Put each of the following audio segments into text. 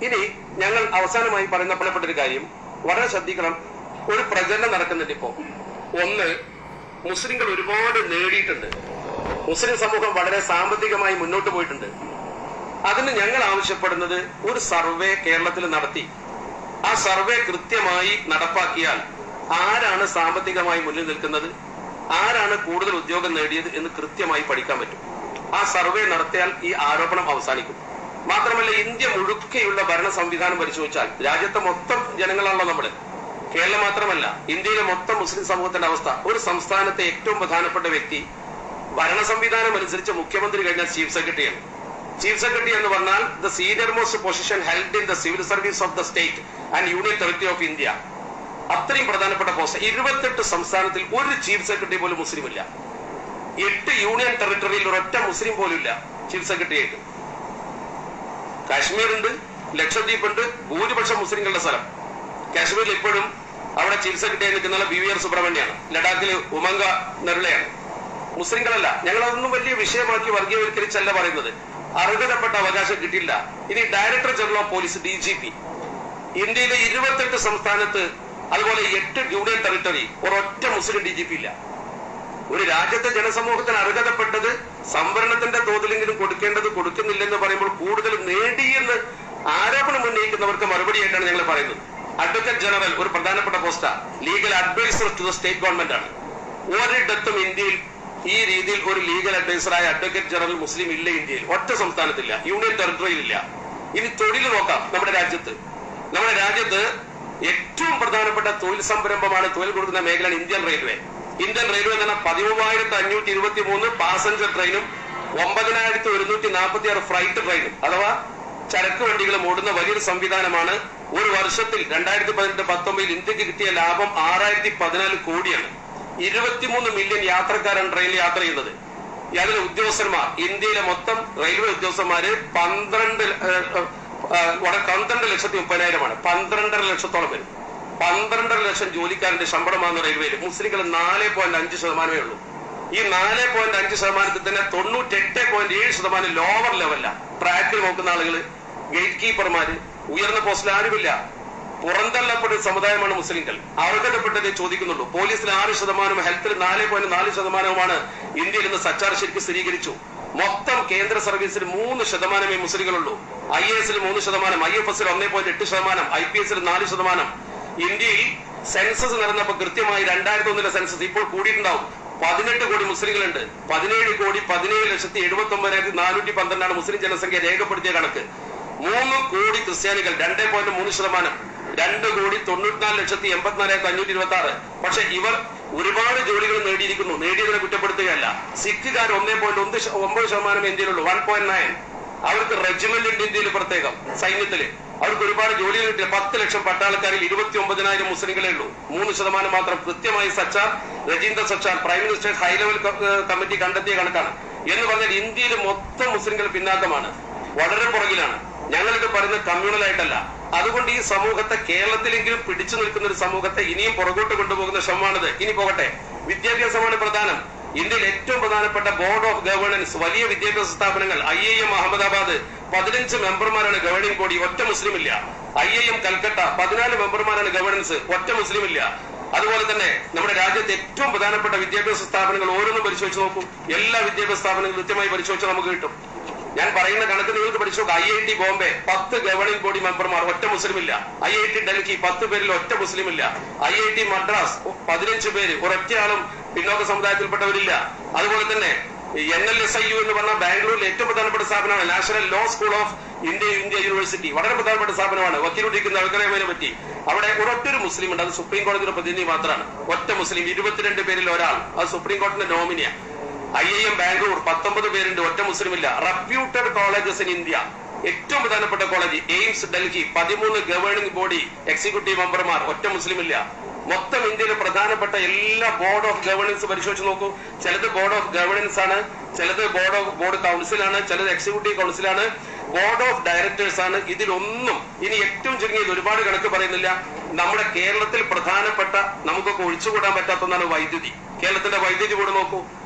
ഇനി ഞങ്ങൾ അവസാനമായി പറയുന്നപ്പെട്ടൊരു കാര്യം വളരെ ശ്രദ്ധിക്കണം. ഒരു പ്രചരണം നടക്കുന്നുണ്ട് ഇപ്പോ. ഒന്ന്, മുസ്ലിങ്ങൾ ഒരുപാട് നേടിയിട്ടുണ്ട്. മുസ്ലിം സമൂഹം വളരെ സാമ്പത്തികമായി മുന്നോട്ട് പോയിട്ടുണ്ട്. അതിന് ഞങ്ങൾ ആവശ്യപ്പെടുന്നത് ഒരു സർവേ കേരളത്തിൽ നടത്തി ആ സർവേ കൃത്യമായി നടപ്പാക്കിയാൽ ആരാണ് സാമ്പത്തികമായി മുന്നിൽ നിൽക്കുന്നത്, ആരാണ് കൂടുതൽ ഉദ്യോഗം നേടിയത് എന്ന് കൃത്യമായി പഠിക്കാൻ പറ്റും. ആ സർവേ നടത്തിയാൽ ഈ ആരോപണം അവസാനിക്കും. മാത്രമല്ല, ഇന്ത്യ മുഴുക്കെയുള്ള ഭരണ സംവിധാനം പരിശോധിച്ചാൽ രാജ്യത്തെ മൊത്തം ജനങ്ങളാണല്ലോ നമ്മള്. കേരളം മാത്രമല്ല, ഇന്ത്യയിലെ മൊത്തം മുസ്ലിം സമൂഹത്തിന്റെ അവസ്ഥ. ഒരു സംസ്ഥാനത്തെ ഏറ്റവും പ്രധാനപ്പെട്ട വ്യക്തി ഭരണ സംവിധാനം അനുസരിച്ച് മുഖ്യമന്ത്രി കഴിഞ്ഞാൽ ചീഫ് സെക്രട്ടറിയാണ്. ചീഫ് സെക്രട്ടറി എന്ന് പറഞ്ഞാൽ the senior most position held in the civil service of the state and union territory of India. അത്രയും പ്രധാനപ്പെട്ട പോസ്റ്റ്. 28 സംസ്ഥാനത്തിൽ ഒരു ചീഫ് സെക്രട്ടറി പോലും മുസ്ലിം ഇല്ല. 8 യൂണിയൻ ടെറിട്ടറിയിൽ ഒരൊറ്റ മുസ്ലിം പോലും ഇല്ല ചീഫ് സെക്രട്ടറി ആയിട്ട്. കാശ്മീർ ഉണ്ട്, ലക്ഷദ്വീപ് ഉണ്ട്, ഭൂരിപക്ഷം മുസ്ലിങ്ങളുടെ സ്ഥലം. കാശ്മീരിൽ ഇപ്പോഴും അവിടെ ചീഫ് സെക്രട്ടറി നിൽക്കുന്ന BVR സുബ്രഹ്മണ്യാണ്. ലഡാക്കിൽ ഉമംഗ നരുളയാണ്. മുസ്ലിങ്ങളല്ല. ഞങ്ങളതൊന്നും വലിയ വിഷയമാക്കി വർഗീയവൽക്കരിച്ചല്ല പറയുന്നത്. അർഹതപ്പെട്ട അവകാശം കിട്ടില്ല. ഇനി director general of police DGP, ഇന്ത്യയിലെ 28 സംസ്ഥാനത്ത്, അതുപോലെ 8 യൂണിയൻ ടെറിട്ടറി, ഒരൊറ്റ മുസ്ലിം DGP ഇല്ല. ഒരു രാജ്യത്തെ ജനസമൂഹത്തിന് അർഹതപ്പെട്ടത് സംവരണത്തിന്റെ തോതിലെങ്കിലും കൊടുക്കേണ്ടത് കൊടുക്കുന്നില്ലെന്ന് പറയുമ്പോൾ കൂടുതൽ നേടിയെന്ന് ആരോപണം ഉന്നയിക്കുന്നവർക്ക് മറുപടിയായിട്ടാണ് ഞങ്ങൾ പറയുന്നത്. അഡ്വക്കേറ്റ് ജനറൽ ഒരു പ്രധാനപ്പെട്ട പോസ്റ്റാ. Legal adviser to the state government ആണ്. ഒരിടത്തും ഇന്ത്യയിൽ ഈ രീതിയിൽ ഒരു ലീഗൽ അഡ്വൈസറായ അഡ്വക്കേറ്റ് ജനറൽ മുസ്ലിം ഇല്ല. ഇന്ത്യയിൽ ഒറ്റ സംസ്ഥാനത്തില്ല, യൂണിയൻ ടെറിട്ടറിയിൽ ഇല്ല. ഇനി തൊഴിൽ നോക്കാം. നമ്മുടെ രാജ്യത്ത് ഏറ്റവും പ്രധാനപ്പെട്ട തൊഴിൽ സംരംഭമാണ്, തൊഴിൽ കൊടുക്കുന്ന മേഖലയാണ് ഇന്ത്യൻ റെയിൽവേ. ഇന്ത്യൻ റെയിൽവേ എന്ന് പറഞ്ഞാൽ 13,523 പാസഞ്ചർ ട്രെയിനും 9,146 ഫ്രൈറ്റ് ട്രെയിനും, അഥവാ ചരക്ക് വണ്ടികളും ഓടുന്ന വലിയൊരു സംവിധാനമാണ്. ഒരു വർഷത്തിൽ 2018-19 ഇന്ത്യക്ക് കിട്ടിയ ലാഭം 6,014 കോടിയാണ്. 23 മില്യൺ യാത്രക്കാരാണ് ട്രെയിനിൽ യാത്ര ചെയ്യുന്നത്. അതിലെ ഉദ്യോഗസ്ഥന്മാർ, ഇന്ത്യയിലെ മൊത്തം റെയിൽവേ ഉദ്യോഗസ്ഥന്മാര് 12,30,000 12.5 ലക്ഷത്തോളം വരും. 12.5 ലക്ഷം ജോലിക്കാരന്റെ ശമ്പളമാണ് റെയിൽവേയിൽ. മുസ്ലിങ്ങൾ 4.5% ഉള്ളൂ. ഈ 4.5% തന്നെ 98.7% ലോവർ ലെവലില്ല. ട്രാക്കിൽ നോക്കുന്ന ആളുകള്, ഗേറ്റ് കീപ്പർമാര്, ഉയർന്ന പോസ്റ്റിൽ ആരുമില്ല. പുറന്തള്ളപ്പെട്ട സമുദായമാണ് മുസ്ലിങ്ങൾ. അർഹതപ്പെട്ടതേ ചോദിക്കുന്നുള്ളൂ. പോലീസിൽ 6%, ഹെൽത്തിൽ 4.4%. ഇന്ത്യയിൽ ഇന്ന് സച്ചാർ ശരിക്കും സ്ഥിരീകരിച്ചു. മൊത്തം കേന്ദ്ര സർവീസിൽ 3% മുസ്ലിങ്ങളുള്ളൂ. IAS 3%, IFS 1.8%, IPS 4%. ഇന്ത്യയിൽ സെൻസസ് നടന്നപ്പോ കൃത്യമായി 2001 സെൻസസ് ഇപ്പോൾ കൂടിയിട്ടുണ്ടാവും. 18 കോടി മുസ്ലിങ്ങളുണ്ട്. 17,17,79,412 മുസ്ലിം ജനസംഖ്യ രേഖപ്പെടുത്തിയ കണക്ക്. 3 കോടി ക്രിസ്ത്യാനികൾ, 2.3%. 2,94,84,526. പക്ഷെ ഇവർ ഒരുപാട് ജോലികൾ നേടിയിരിക്കുന്നു. നേടിയതിനെ കുറ്റപ്പെടുത്തുകയല്ല. സിഖുകാർ 1.9% ഇന്ത്യയിലുള്ളൂ. 1.9. അവർക്ക് റെജിമെന്റ് ഉണ്ട് ഇന്ത്യയിൽ, പ്രത്യേകം സൈന്യത്തില്. അവർക്ക് ഒരുപാട് ജോലികൾ കിട്ടില്ല. 10 ലക്ഷം പട്ടാളക്കാരിൽ 29,000 മുസ്ലിങ്ങളേ ഉള്ളൂ. 3% മാത്രം. കൃത്യമായി Rajinder Sachar prime minister high level committee കണ്ടെത്തിയ കണക്കാണ്. എന്ന് പറഞ്ഞാൽ ഇന്ത്യയിൽ മൊത്തം മുസ്ലിങ്ങൾ പിന്നാക്കമാണ്, വളരെ പുറകിലാണ്. ഞങ്ങളിത് പറയുന്നത് കമ്മ്യൂണൽ ആയിട്ടല്ല. അതുകൊണ്ട് ഈ സമൂഹത്തെ, കേരളത്തിലെങ്കിലും പിടിച്ചു നിൽക്കുന്ന ഒരു സമൂഹത്തെ ഇനിയും പുറകോട്ട് കൊണ്ടുപോകുന്ന ശ്രമമാണിത്. ഇനി പോകട്ടെ, വിദ്യാഭ്യാസമാണ് പ്രധാനം. ഇന്ത്യയിൽ ഏറ്റവും പ്രധാനപ്പെട്ട ബോർഡ് ഓഫ് ഗവേണൻസ്, വലിയ വിദ്യാഭ്യാസ സ്ഥാപനങ്ങൾ. IIM അഹമ്മദാബാദ് 15 മെമ്പർമാരാണ് ഗവേണിംഗ് ബോഡി, ഒറ്റ മുസ്ലിം ഇല്ല. IIM കൽക്കട്ട 14 മെമ്പർമാരാണ് ഗവേണൻസ്, ഒറ്റ മുസ്ലിം ഇല്ല. അതുപോലെ തന്നെ നമ്മുടെ രാജ്യത്തെ ഏറ്റവും പ്രധാനപ്പെട്ട വിദ്യാഭ്യാസ സ്ഥാപനങ്ങൾ ഓരോന്നും പരിശോധിച്ച് നോക്കൂ. എല്ലാ വിദ്യാഭ്യാസ സ്ഥാപനങ്ങളും കൃത്യമായി പരിശോധിച്ചാൽ നമുക്ക് കിട്ടും. ഞാൻ പറയുന്ന കണക്ക് നിങ്ങൾക്ക് പഠിച്ചു നോക്കാം. IIT ബോംബെ 10 ഗവേണിംഗ് ബോഡി മെമ്പർമാർ, ഒറ്റ മുസ്ലിം ഇല്ല. IIT ഡൽഹി 10 പേരിൽ ഒറ്റ മുസ്ലിം ഇല്ല. IIT മദ്രാസ് 15 പേര്, ഒരൊറ്റയാളും പിന്നോക്ക സമുദായത്തിൽപ്പെട്ടവരില്ല. അതുപോലെ തന്നെ NLSIU എന്ന് പറഞ്ഞ ബാംഗ്ലൂരിലെ ഏറ്റവും പ്രധാനപ്പെട്ട സ്ഥാപനമാണ്. National law school of India university, വളരെ പ്രധാനപ്പെട്ട സ്ഥാപനമാണ്. വക്കീലുടിക്കുന്ന ആൾക്കാരെ പറ്റി അവിടെ ഒരൊറ്റൊരു മുസ്ലിം ഉണ്ട്. അത് സുപ്രീം കോടതിയുടെ പ്രതിനിധി മാത്രമാണ്. ഒറ്റ മുസ്ലിം, 22 പേരിൽ ഒരാൾ. അത് സുപ്രീം കോടതിയുടെ നോമിനിയാണ്. IIM ബാംഗ്ലൂർ 19 പേരുണ്ട്, ഒറ്റ മുസ്ലിം ഇല്ല. റെപ്യൂട്ടഡ് കോളേജസ് ഇൻ ഇന്ത്യ, ഏറ്റവും പ്രധാനപ്പെട്ട college AIIMS Delhi 13 governing body executive മെമ്പർമാർ, ഒറ്റ മുസ്ലിം ഇല്ല. മൊത്തം ഇന്ത്യയിലെ പ്രധാനപ്പെട്ട എല്ലാ ബോർഡ് ഓഫ് ഗവേണൻസ് പരിശോധിച്ച് നോക്കൂ. ചിലത് ബോർഡ് ഓഫ് ഗവേണൻസ് ആണ്, ചിലത് ബോർഡ് കൗൺസിലാണ്, ചിലത് എക്സിക്യൂട്ടീവ് കൗൺസിലാണ്, ബോർഡ് ഓഫ് ഡയറക്ടേഴ്സ് ആണ്. ഇതിലൊന്നും ഇനി ഏറ്റവും ചുരുങ്ങിയത്, ഒരുപാട് കണക്ക് പറയുന്നില്ല, നമ്മുടെ കേരളത്തിൽ പ്രധാനപ്പെട്ട, നമുക്കൊക്കെ ഒഴിച്ചുകൂടാൻ പറ്റാത്ത ഒന്നാണ് വൈദ്യുതി. കേരളത്തിന്റെ വൈദ്യുതി ബോർഡ് നോക്കൂ.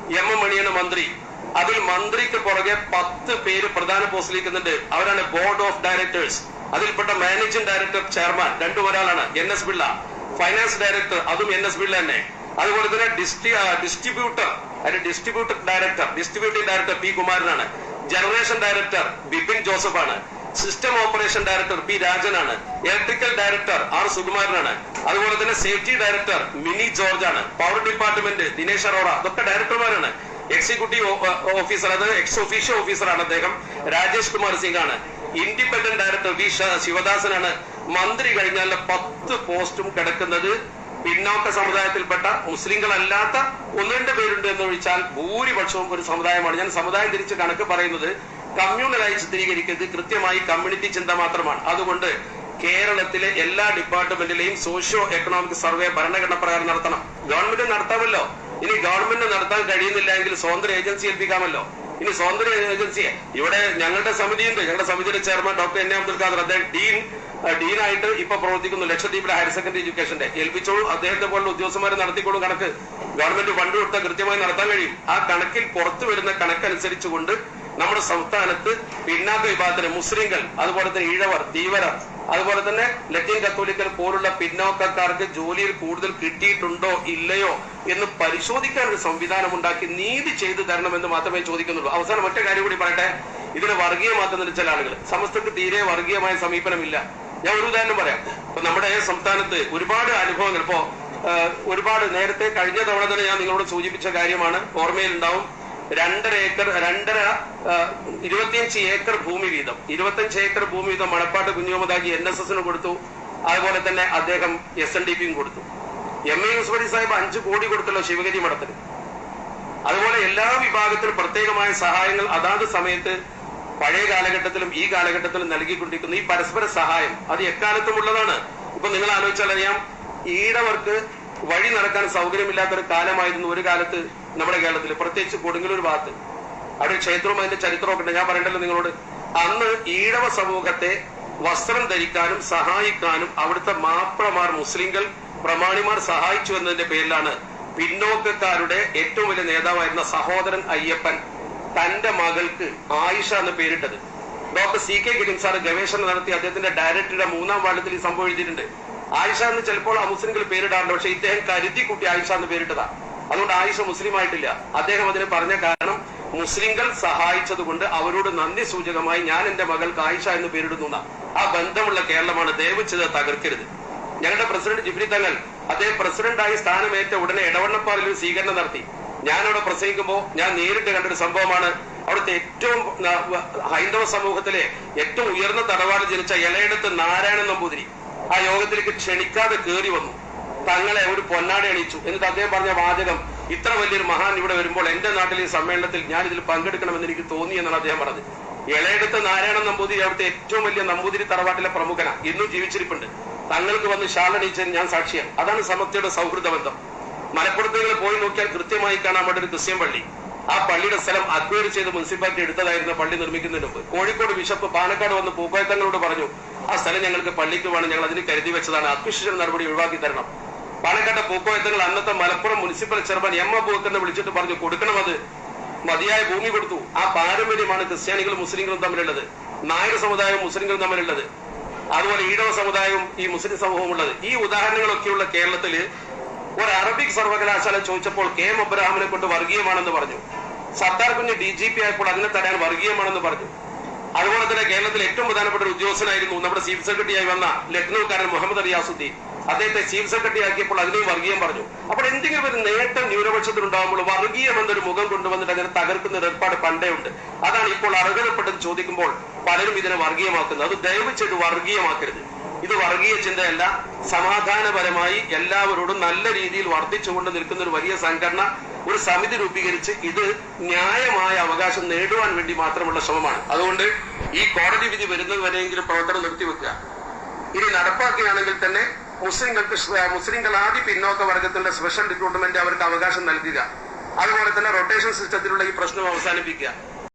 M മണിയാണ് മന്ത്രി. അതിൽ മന്ത്രിക്ക് പുറകെ 10 പേര് പ്രധാന പോസ്റ്റിലിരിക്കുന്നുണ്ട്. അവരാണ് ബോർഡ് ഓഫ് ഡയറക്ടേഴ്സ്. അതിൽപ്പെട്ട മാനേജിംഗ് ഡയറക്ടർ ചെയർമാൻ രണ്ടും ഒരാളാണ്, NS പിള്ള. ഫൈനാൻസ് ഡയറക്ടർ അതും NS പിള്ള തന്നെ. അതുപോലെ തന്നെ ഡിസ്ട്രിബ്യൂട്ടിംഗ് ഡയറക്ടർ P കുമാരനാണ്. ജനറേഷൻ ഡയറക്ടർ ബിപിൻ ജോസഫാണ്. സിസ്റ്റം ഓപ്പറേഷൻ ഡയറക്ടർ P രാജനാണ്. ഇലക്ട്രിക്കൽ ഡയറക്ടർ R സുകുമാരനാണ്. അതുപോലെ തന്നെ സേഫ്റ്റി ഡയറക്ടർ മിനി ജോർജ് ആണ്. Power department Dinesh Arora. ഇതൊക്കെ ഡയറക്ടർമാരാണ്. എക്സിക്യൂട്ടീവ് ഓഫീസർ, അത് എക്സ് ഒഫീഷ്യോ ഓഫീസറാണ് അദ്ദേഹം, രാജേഷ് കുമാർ സിംഗ് ആണ്. ഇൻഡിപെൻഡന്റ് ഡയറക്ടർ V ശിവദാസനാണ്. മന്ത്രി കഴിഞ്ഞാൽ 10 പോസ്റ്റും കിടക്കുന്നത് പിന്നോക്ക സമുദായത്തിൽപ്പെട്ട മുസ്ലിങ്ങളല്ലാത്ത 1-2 പേരുണ്ട് എന്ന് ഒഴിച്ചാൽ ഭൂരിപക്ഷവും ഒരു സമുദായമാണ്. ഞാൻ സമുദായം തിരിച്ച് കണക്ക് പറയുന്നത് കമ്മ്യൂണലായി ചിത്രീകരിക്കുന്നത് കൃത്യമായി കമ്മ്യൂണിറ്റി ചിന്ത മാത്രമാണ്. അതുകൊണ്ട് കേരളത്തിലെ എല്ലാ ഡിപ്പാർട്ട്മെന്റിലെയും സോഷ്യോ എക്കണോമിക് സർവേ ഭരണഘടന പ്രകാരം നടത്തണം. ഗവൺമെന്റ് നടത്താമല്ലോ. ഇനി ഗവൺമെന്റ് നടത്താൻ കഴിയുന്നില്ല എങ്കിൽ സ്വതന്ത്ര ഏജൻസി ഏൽപ്പിക്കാമല്ലോ. ഇനി സ്വതന്ത്ര ഏജൻസിയെ ഇവിടെ ഞങ്ങളുടെ സമിതിയുണ്ട്. ഞങ്ങളുടെ സമിതിയുടെ chairman doctor N. Abdul Khader, അദ്ദേഹം ഡീനായിട്ട് ഇപ്പൊ പ്രവർത്തിക്കുന്നു ലക്ഷദ്വീപിലെ ഹയർ സെക്കൻഡറി എഡ്യൂക്കേഷന്റെ. ഏൽപ്പിച്ചോളൂ, അദ്ദേഹത്തെ പോലുള്ള ഉദ്യോഗസ്ഥന്മാരെ നടത്തിക്കോളൂ. കണക്ക് ഗവൺമെന്റ് ഫണ്ട് കൊടുത്താൽ കൃത്യമായി നടത്താൻ കഴിയും. ആ കണക്കിൽ പുറത്തു വരുന്ന കണക്കനുസരിച്ചുകൊണ്ട് നമ്മുടെ സംസ്ഥാനത്ത് പിന്നാക്ക വിഭാഗത്തിന് മുസ്ലിങ്ങൾ, അതുപോലെ തന്നെ ഈഴവർ, ധീവരർ, അതുപോലെ തന്നെ ലത്തീൻ കത്തോലിക്കൽ പോലുള്ള പിന്നോക്കക്കാർക്ക് ജോലിയിൽ കൂടുതൽ കിട്ടിയിട്ടുണ്ടോ ഇല്ലയോ എന്ന് പരിശോധിക്കാൻ ഒരു സംവിധാനം ഉണ്ടാക്കി നീതി ചെയ്തു തരണമെന്ന് മാത്രമേ ചോദിക്കുന്നുള്ളൂ. അവസാനം ഒറ്റ കാര്യം കൂടി പറയട്ടെ. ഇതിനെ വർഗീയമാക്കുന്ന ചില ആളുകൾ, സമസ്തക്ക് തീരെ വർഗീയമായ സമീപനമില്ല. ഞാൻ ഒരു ഉദാഹരണം പറയാം. ഇപ്പൊ നമ്മുടെ സംസ്ഥാനത്ത് ഒരുപാട് അനുഭവങ്ങൾ, ഇപ്പോ ഒരുപാട് നേരത്തെ കഴിഞ്ഞ തവണ തന്നെ ഞാൻ നിങ്ങളോട് സൂചിപ്പിച്ച കാര്യമാണ്, ഓർമ്മയിലുണ്ടാവും. 25 ഏക്കർ ഭൂമി വീതം 25 ഏക്കർ ഭൂമി വീതം മണപ്പാട്ട് കുഞ്ഞുമുഹമ്മദാജി NSSന് കൊടുത്തു. അതുപോലെ തന്നെ അദ്ദേഹം SNDPയും കൊടുത്തു. MA യൂസുഫ് അലി സാഹിബ് 5 കോടി കൊടുത്തല്ലോ ശിവഗിരി മഠത്തിന്. അതുപോലെ എല്ലാ വിഭാഗത്തിലും പ്രത്യേകമായ സഹായങ്ങൾ അതാത് സമയത്ത് പഴയ കാലഘട്ടത്തിലും ഈ കാലഘട്ടത്തിലും നൽകിക്കൊണ്ടിരിക്കുന്നു. ഈ പരസ്പര സഹായം അത് എക്കാലത്തും ഉള്ളതാണ്. ഇപ്പൊ നിങ്ങൾ ആലോചിച്ചാൽ അറിയാം, ഈഴവർക്ക് വഴി നടക്കാൻ സൗകര്യമില്ലാത്തൊരു കാലമായിരുന്നു ഒരു കാലത്ത് നമ്മുടെ കേരളത്തിൽ, പ്രത്യേകിച്ച് കൊടുങ്ങല്ലൂർ ഭാഗത്ത്. അവിടെ ക്ഷേത്രവും അതിന്റെ ചരിത്രമൊക്കെ ഉണ്ട്, ഞാൻ പറയണ്ടല്ലോ നിങ്ങളോട്. അന്ന് ഈഴവ സമൂഹത്തെ വസ്ത്രം ധരിക്കാനും സഹായിക്കാനും അവിടുത്തെ മാപ്പിളമാർ, മുസ്ലിങ്ങൾ, പ്രമാണിമാർ സഹായിച്ചു എന്നതിന്റെ പേരിലാണ് പിന്നോക്കക്കാരുടെ ഏറ്റവും വലിയ നേതാവായിരുന്ന സഹോദരൻ അയ്യപ്പൻ തന്റെ മകൾക്ക് ആയിഷ എന്ന് പേരിട്ടത്. ഡോക്ടർ CK ഗിരിം സാർ ഗവേഷണം നടത്തി അദ്ദേഹത്തിന്റെ ഡയറക്ടറുടെ 3-ാം വാർഡത്തിൽ ഈ സംഭവം എഴുതിയിട്ടുണ്ട്. ആയിഷ എന്ന് ചിലപ്പോൾ ആ മുസ്ലിങ്ങൾ പേരിടാറുണ്ട്, പക്ഷെ ഇദ്ദേഹം കരുതി കൂട്ടി ആയിഷ എന്ന് പേരിട്ടതാ. അതുകൊണ്ട് ആയിഷ മുസ്ലിം ആയിട്ടില്ല. അദ്ദേഹം അതിന് പറഞ്ഞ കാരണം മുസ്ലിങ്ങൾ സഹായിച്ചത് കൊണ്ട് അവരോട് നന്ദി സൂചകമായി ഞാൻ എന്റെ മകൾക്ക് ആയിഷ എന്ന് പേരിടുന്ന ആ ബന്ധമുള്ള കേരളമാണ്. ദയവ് ചെയ്ത് തകർക്കരുത്. ഞങ്ങളുടെ പ്രസിഡന്റ് ജിബ്രി തങ്ങൾ, അദ്ദേഹം പ്രസിഡന്റായി സ്ഥാനമേറ്റ ഉടനെ എടവണ്ണപ്പാറയിൽ ഒരു സ്വീകരണം നടത്തി. ഞാനവിടെ പ്രസംഗിക്കുമ്പോൾ ഞാൻ നേരിട്ട് കണ്ടൊരു സംഭവമാണ്. അവിടുത്തെ ഏറ്റവും ഹൈന്ദവ സമൂഹത്തിലെ ഏറ്റവും ഉയർന്ന തറവാട് ജനിച്ച ഇലയിടത്ത് നാരായണൻ നമ്പൂതിരി ആ യോഗത്തിലേക്ക് ക്ഷണിക്കാതെ കയറി വന്നു. തങ്ങളെ ഒരു പൊന്നാട അണിയിച്ചു. എന്നിട്ട് അദ്ദേഹം പറഞ്ഞ വാചകം, ഇത്ര വലിയൊരു മഹാൻ ഇവിടെ വരുമ്പോൾ എന്റെ നാട്ടിലെ ഈ സമ്മേളനത്തിൽ ഞാൻ ഇതിൽ പങ്കെടുക്കണമെന്ന് എനിക്ക് തോന്നി എന്നാണ് അദ്ദേഹം പറഞ്ഞത്. ഇലയിടത്ത് നാരായണൻ നമ്പൂതിരി അവിടുത്തെ ഏറ്റവും വലിയ നമ്പൂതിരി തറവാട്ടിലെ പ്രമുഖനാണ്, ഇന്നും ജീവിച്ചിരിപ്പുണ്ട്. തങ്ങൾക്ക് വന്ന് ഷാളണിച്ചതിന് ഞാൻ സാക്ഷിയാണ്. അതാണ് സമസ്തയുടെ സൗഹൃദ ബന്ധം. മലപ്പുറത്ത് നിങ്ങൾ പോയി നോക്കിയാൽ കൃത്യമായി കാണാൻ വേണ്ട ഒരു ക്രിസ്ത്യൻ പള്ളി. ആ പള്ളിയുടെ സ്ഥലം അക്വയർ ചെയ്ത് മുനിസിപ്പാലിറ്റി എടുത്തതായിരുന്നു പള്ളി നിർമ്മിക്കുന്നതിന് മുമ്പ്. കോഴിക്കോട് ബിഷപ്പ് പാലക്കാട് വന്ന് പൂക്കോയത്തങ്ങളോട് പറഞ്ഞു, ആ സ്ഥലം ഞങ്ങൾക്ക് പള്ളിക്ക് വേണം, ഞങ്ങൾ അതിന് കരുതി വെച്ചതാണ്, അക്വിസിഷൻ നടപടി ഒഴിവാക്കി തരണം. പാലക്കാട്ടെ പൂക്കോയത്തങ്ങൾ അന്നത്തെ മലപ്പുറം മുനിസിപ്പൽ ചെയർമാൻ M. അബൂബക്കറിനെ വിളിച്ചിട്ട് പറഞ്ഞു, കൊടുക്കണം, അത് മതിയായ ഭൂമി കൊടുത്തു. ആ പാരമ്പര്യമാണ് ക്രിസ്ത്യാനികളും മുസ്ലിങ്ങളും തമ്മിലുള്ളത്, നായർ സമുദായവും മുസ്ലിങ്ങളും തമ്മിലുള്ളത്, അതുപോലെ ഈഴവ സമുദായവും ഈ മുസ്ലിം സമൂഹവും ഉള്ളത്. ഈ ഉദാഹരണങ്ങളൊക്കെയുള്ള കേരളത്തില് ഒരു അറബിക് സർവകലാശാല ചോദിച്ചപ്പോൾ KM അബ്രഹാമിനെ കൊണ്ട് വർഗീയമാണെന്ന് പറഞ്ഞു. സർദാർ കുഞ്ഞ് DGP ആയപ്പോൾ അതിനെ തടയാൻ വർഗീയമാണെന്ന് പറഞ്ഞു. അതുപോലെ തന്നെ കേരളത്തിലെ ഏറ്റവും പ്രധാനപ്പെട്ട ഒരു ഉദ്യോഗസ്ഥനായിരുന്നു നമ്മുടെ ചീഫ് സെക്രട്ടറി ആയി വന്ന ലക്നൌക്കാരൻ മുഹമ്മദ് റിയാസുദ്ദീൻ. അദ്ദേഹത്തെ ചീഫ് സെക്രട്ടറി ആക്കിയപ്പോൾ അതിനെയും വർഗീയം പറഞ്ഞു. അപ്പോൾ എന്തെങ്കിലും ഒരു നേട്ടം ന്യൂനപക്ഷത്തിനുണ്ടാകുമ്പോൾ വർഗീയം എന്നൊരു മുഖം കൊണ്ടുവന്നിട്ട് അതിനെ തകർക്കുന്ന ഒരു ഏർപ്പാട് പണ്ടേ ഉണ്ട്. അതാണ് ഇപ്പോൾ അർഹതപ്പെട്ടത് ചോദിക്കുമ്പോൾ പലരും ഇതിനെ വർഗീയമാക്കുന്നത്. അത് ദയവ് ചെയ്ത് വർഗീയമാക്കരുത്. ഇത് വർഗീയ ചിന്തയല്ല. സമാധാനപരമായി എല്ലാവരോടും നല്ല രീതിയിൽ വർദ്ധിച്ചുകൊണ്ട് നിൽക്കുന്ന ഒരു വലിയ സംഘടന, ഒരു സമിതി രൂപീകരിച്ച് ഇത് ന്യായമായ അവകാശം നേടുവാൻ വേണ്ടി മാത്രമുള്ള ശ്രമമാണ്. അതുകൊണ്ട് ഈ കോടതി വിധി വരുന്നത് വരെയെങ്കിലും പ്രവർത്തനം നിർത്തിവെക്കുക. ഇനി നടപ്പാക്കുകയാണെങ്കിൽ തന്നെ മുസ്ലിങ്ങൾ ആദ്യ പിന്നോക്ക വർഗത്തിന്റെ സ്പെഷ്യൽ റിക്രൂട്ട്മെന്റ് അവർക്ക് അവകാശം നൽകുക. അതുപോലെ തന്നെ റൊട്ടേഷൻ സിസ്റ്റത്തിലുള്ള ഈ പ്രശ്നം അവസാനിപ്പിക്കുക.